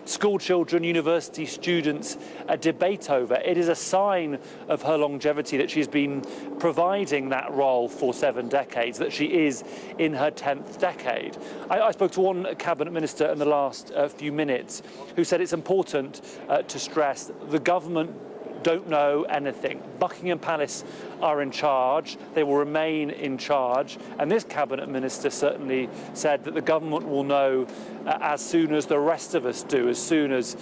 school children, university students debate over. It is a sign of her longevity that she's been providing that role for 7 decades, that she is in her 10th decade. I spoke to one cabinet minister in the last few minutes who said it's important to stress the government don't know anything. Buckingham Palace are in charge. They will remain in charge. And this cabinet minister certainly said that the government will know as soon as the rest of us do, as soon as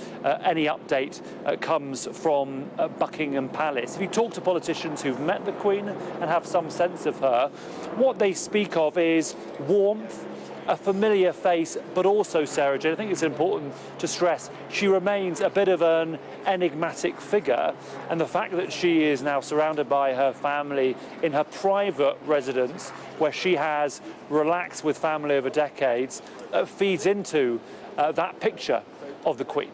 any update comes from Buckingham Palace. If you talk to politicians who've met the Queen and have some sense of her, what they speak of is warmth, a familiar face, but also, Sarah Jane, I think it's important to stress, she remains a bit of an enigmatic figure, and the fact that she is now surrounded by her family in her private residence, where she has relaxed with family over decades, feeds into that picture of the Queen.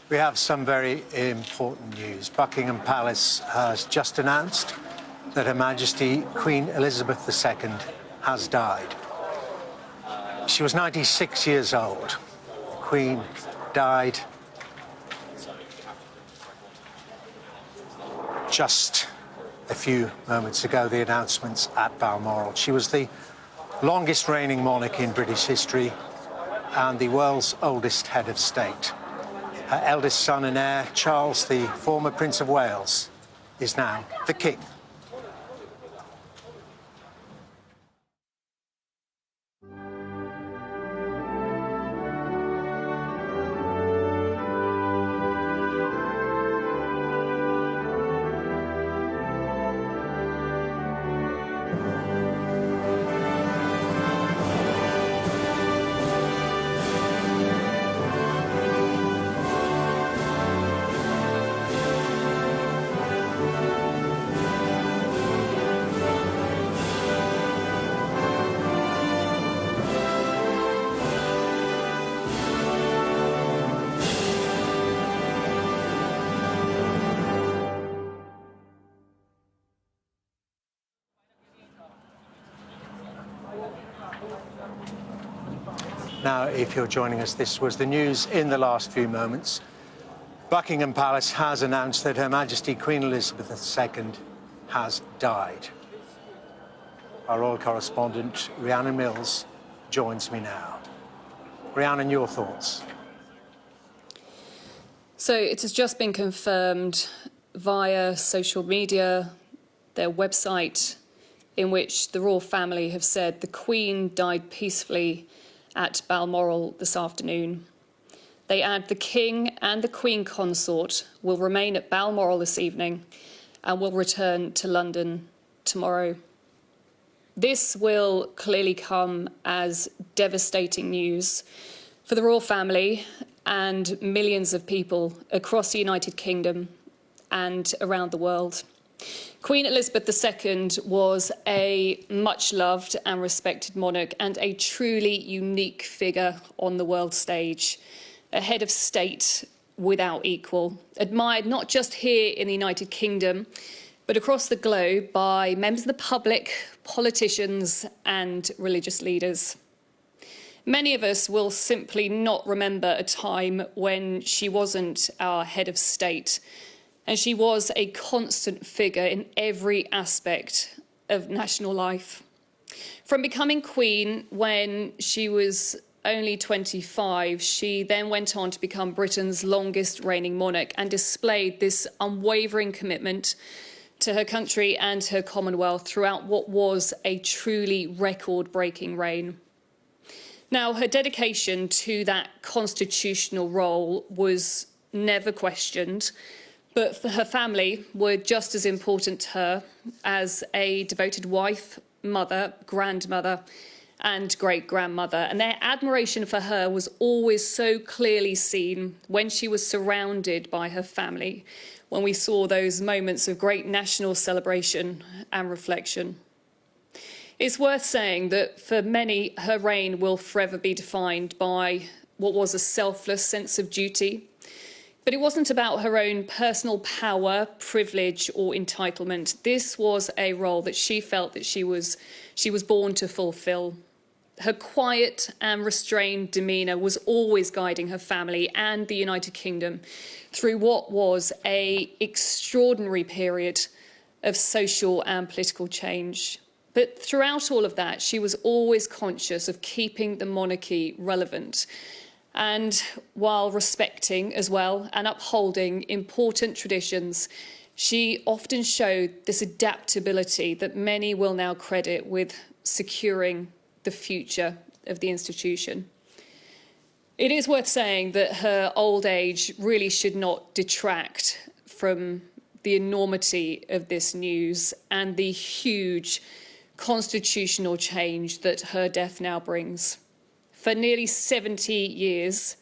We have some very important news. Buckingham Palace has just announced that Her Majesty Queen Elizabeth II has died. She was 96 years old. The Queen died just a few moments ago, the announcements at Balmoral. She was the longest reigning monarch in British history and the world's oldest head of state. Her eldest son and heir, Charles, the former Prince of Wales, is now the King. Now, if you're joining us, this was the news in the last few moments. Buckingham Palace has announced that Her Majesty Queen Elizabeth II has died. Our royal correspondent, Rhiannon Mills, joins me now. Rhiannon, your thoughts? So it has just been confirmed via social media, their website, in which the royal family have said the Queen died peacefully at Balmoral this afternoon. They add the King and the Queen Consort will remain at Balmoral this evening and will return to London tomorrow. This will clearly come as devastating news for the royal family and millions of people across the United Kingdom and around the world. Queen Elizabeth II was a much-loved and respected monarch and a truly unique figure on the world stage, a head of state without equal, admired not just here in the United Kingdom, but across the globe by members of the public, politicians and religious leaders. Many of us will simply not remember a time when she wasn't our head of state, and she was a constant figure in every aspect of national life. From becoming Queen when she was only 25, she then went on to become Britain's longest reigning monarch and displayed this unwavering commitment to her country and her Commonwealth throughout what was a truly record-breaking reign. Now, her dedication to that constitutional role was never questioned, but for her family were just as important to her as a devoted wife, mother, grandmother, and great-grandmother. And their admiration for her was always so clearly seen when she was surrounded by her family, when we saw those moments of great national celebration and reflection. It's worth saying that for many, her reign will forever be defined by what was a selfless sense of duty. But it wasn't about her own personal power, privilege or entitlement. This was a role that she felt that she was born to fulfil. Her quiet and restrained demeanour was always guiding her family and the United Kingdom through what was an extraordinary period of social and political change. But throughout all of that, she was always conscious of keeping the monarchy relevant. And while respecting as well and upholding important traditions, she often showed this adaptability that many will now credit with securing the future of the institution. It is worth saying that her old age really should not detract from the enormity of this news and the huge constitutional change that her death now brings. For nearly 70 years,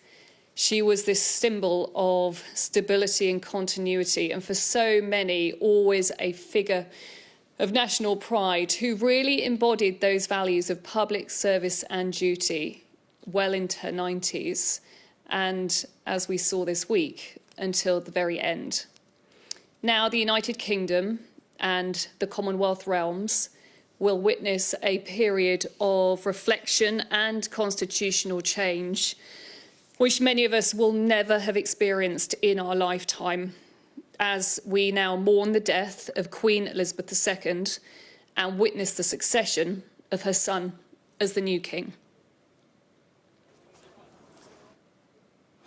she was this symbol of stability and continuity, and for so many, always a figure of national pride who really embodied those values of public service and duty well into her 90s, and as we saw this week, until the very end. Now, the United Kingdom and the Commonwealth realms will witness a period of reflection and constitutional change, which many of us will never have experienced in our lifetime, as we now mourn the death of Queen Elizabeth II and witness the succession of her son as the new king.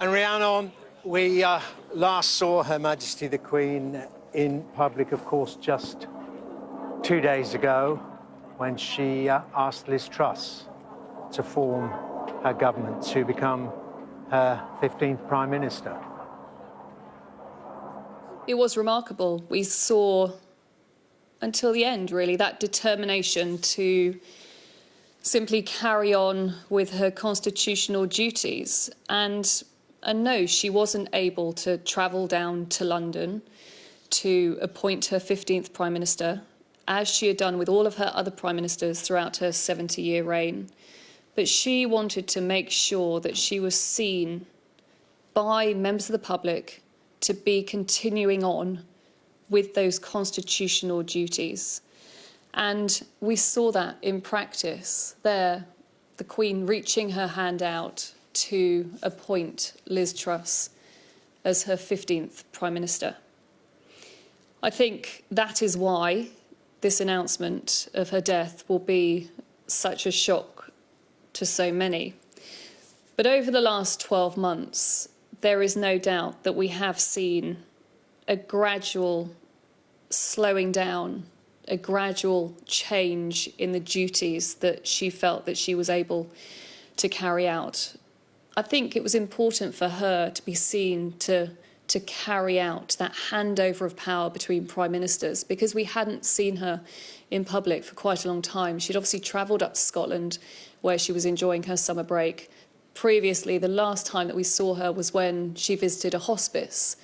And Rhiannon, we last saw Her Majesty the Queen in public, of course, just 2 days ago, when she asked Liz Truss to form her government, to become her 15th Prime Minister. It was remarkable. We saw, until the end, really, that determination to simply carry on with her constitutional duties. And no, she wasn't able to travel down to London to appoint her 15th Prime Minister, as she had done with all of her other prime ministers throughout her 70-year reign. But she wanted to make sure that she was seen by members of the public to be continuing on with those constitutional duties. And we saw that in practice there, the Queen reaching her hand out to appoint Liz Truss as her 15th Prime Minister. I think that is why this announcement of her death will be such a shock to so many. But over the last 12 months, there is no doubt that we have seen a gradual slowing down, a gradual change in the duties that she felt that she was able to carry out. I think it was important for her to be seen to carry out that handover of power between prime ministers, because we hadn't seen her in public for quite a long time. She'd obviously travelled up to Scotland, where she was enjoying her summer break. Previously, the last time that we saw her was when she visited a hospice